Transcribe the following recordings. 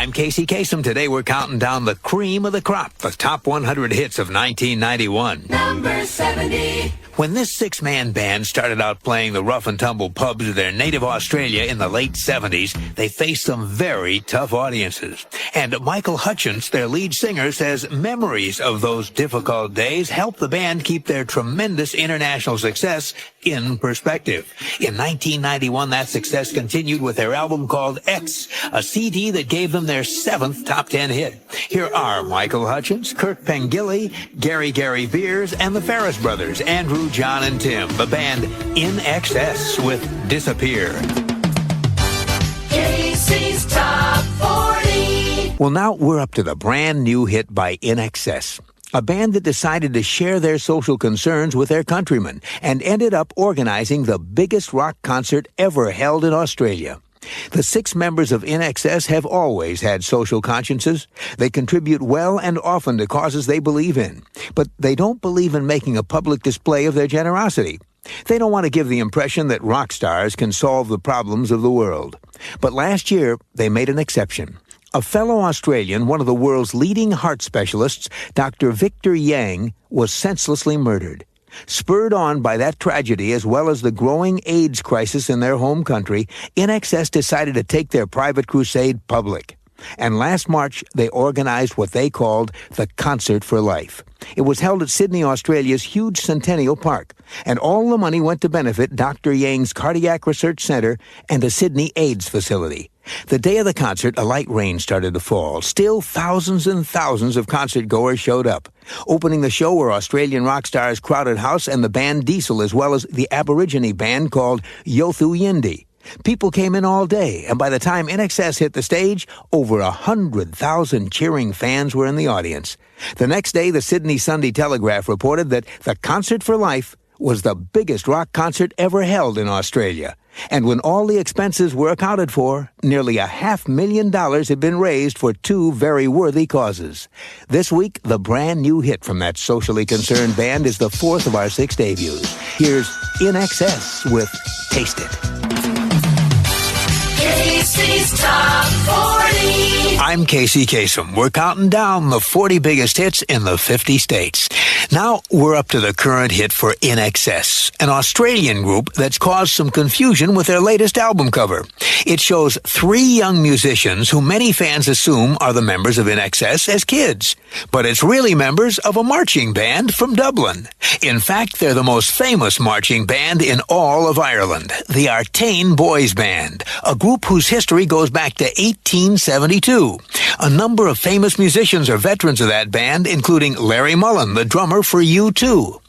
I'm Kasem. Today we're counting down the cream of the crop, the top 100 hits of 1991. Number 70. When this six-man band started out playing the rough-and-tumble pubs of their native Australia in the late 70s, they faced some very tough audiences. And Michael Hutchence, their lead singer, says memories of those difficult days helped the band keep their tremendous international success in perspective. In 1991, that success continued with their album called X, a CD that gave them their 7th top 10 hit. Here are Michael Hutchence, Kurt Pengilly, Gary Beers, and the Ferris Brothers, Andrew, John, and Tim, the band INXS with Disappear. Casey's Top 40. Well, now we're up to the brand new hit by INXS, a band that decided to share their social concerns with their countrymen and ended up organizing the biggest rock concert ever held in Australia. The 6 members of INXS have always had social consciences. They contribute well and often to causes they believe in, but they don't believe in making a public display of their generosity. They don't want to give the impression that rock stars can solve the problems of the world. But last year, they made an exception. A fellow Australian, one of the world's leading heart specialists, Dr. Victor Yang, was senselessly murdered. Spurred on by that tragedy as well as the growing AIDS crisis in their home country, INXS decided to take their private crusade public. And last March, they organized what they called the Concert for Life. It was held at Sydney, Australia's huge Centennial Park, and all the money went to benefit Dr. Yang's Cardiac Research Center and a Sydney AIDS facility. The day of the concert, a light rain started to fall. Still, thousands and thousands of concert-goers showed up. Opening the show were Australian rock stars Crowded House and the band Diesel, as well as the Aborigine band called Yothu Yindi. People came in all day, and by the time INXS hit the stage, over 100,000 cheering fans were in the audience. The next day, the Sydney Sunday Telegraph reported that the Concert for Life was the biggest rock concert ever held in Australia. And when all the expenses were accounted for, nearly $500,000 had been raised for 2 very worthy causes. This week, the brand new hit from that socially concerned band is the 4th of our 6 debuts. Here's INXS with Taste It. Casey's Top 40. I'm Kasem. We're counting down the 40 biggest hits in the 50 states. Now we're up to the current hit for INXS, an Australian group that's caused some confusion with their latest album cover. It shows 3 young musicians who many fans assume are the members of INXS as kids. But it's really members of a marching band from Dublin. In fact, they're the most famous marching band in all of Ireland, the Artane Boys Band, a group whose history goes back to 1872. A number of famous musicians are veterans of that band, including Larry Mullen, the drummer for U2.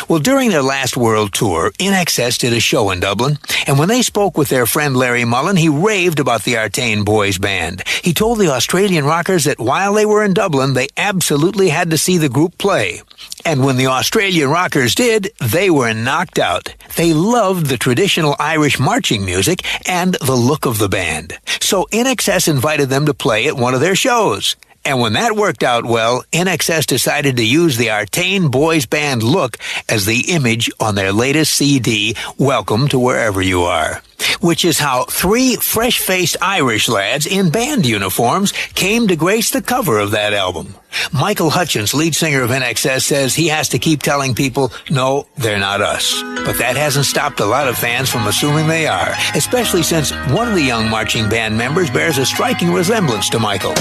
Well, during their last world tour, INXS did a show in Dublin, and when they spoke with their friend Larry Mullen, he raved about the Artane Boys Band. He told the Australian rockers that while they were in Dublin, they absolutely had to see the group play. And when the Australian rockers did, they were knocked out. They loved the traditional Irish marching music and the look of the band. So INXS invited them to play at one of their shows. And when that worked out well, INXS decided to use the Artane Boys Band look as the image on their latest CD, Welcome to Wherever You Are. Which is how 3 fresh-faced Irish lads in band uniforms came to grace the cover of that album. Michael Hutchence, lead singer of INXS, says he has to keep telling people, no, they're not us. But that hasn't stopped a lot of fans from assuming they are, especially since one of the young marching band members bears a striking resemblance to Michael.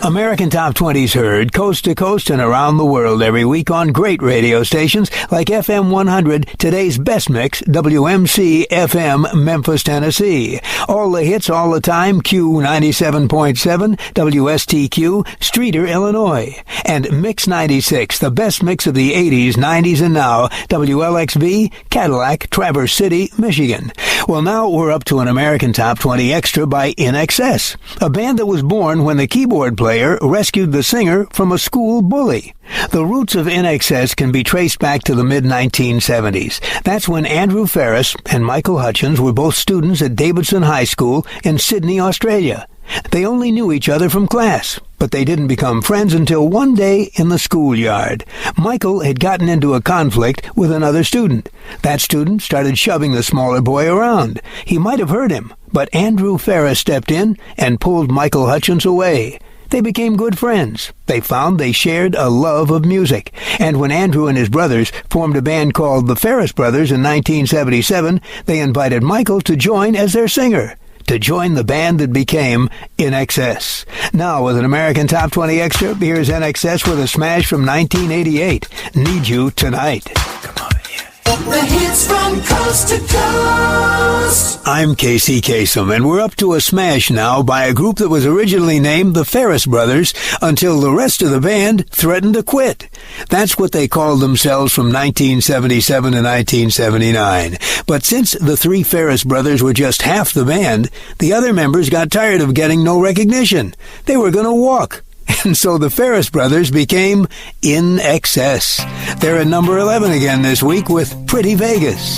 American Top 20's heard coast to coast and around the world every week on great radio stations like FM 100, today's best mix, WMC FM, Memphis, Tennessee. All the hits all the time, Q97.7, WSTQ, Streator, Illinois. And Mix 96, the best mix of the 80s, 90s, and now, WLXB, Cadillac, Traverse City, Michigan. Well, now we're up to an American Top 20 Extra by INXS, a band that was born when the keyboard player rescued the singer from a school bully. The roots of INXS can be traced back to the mid-1970s. That's when Andrew Ferris and Michael Hutchence were both students at Davidson High School in Sydney, Australia. They only knew each other from class, But they didn't become friends until one day in the schoolyard. Michael had gotten into a conflict with another student. That student started shoving the smaller boy around. He might have hurt him, but Andrew Ferris stepped in and pulled Michael Hutchence away. They became good friends. They found they shared a love of music. And when Andrew and his brothers formed a band called the Ferris Brothers in 1977, they invited Michael to join as their singer, to join the band that became INXS. Now, with an American Top 20 Extra, here's INXS with a smash from 1988, Need You Tonight. Come on, yeah. The hits from coast to coast. I'm Casey Kasem, and we're up to a smash now by a group that was originally named the Ferris Brothers until the rest of the band threatened to quit. That's what they called themselves from 1977 to 1979. But since the three Ferris brothers were just half the band, the other members got tired of getting no recognition. They were going to walk. And so the Ferris Brothers became INXS. They're at number 11 again this week with Pretty Vegas.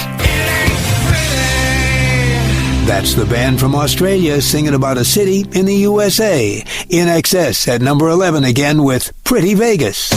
That's the band from Australia singing about a city in the USA. INXS at number 11 again with Pretty Vegas.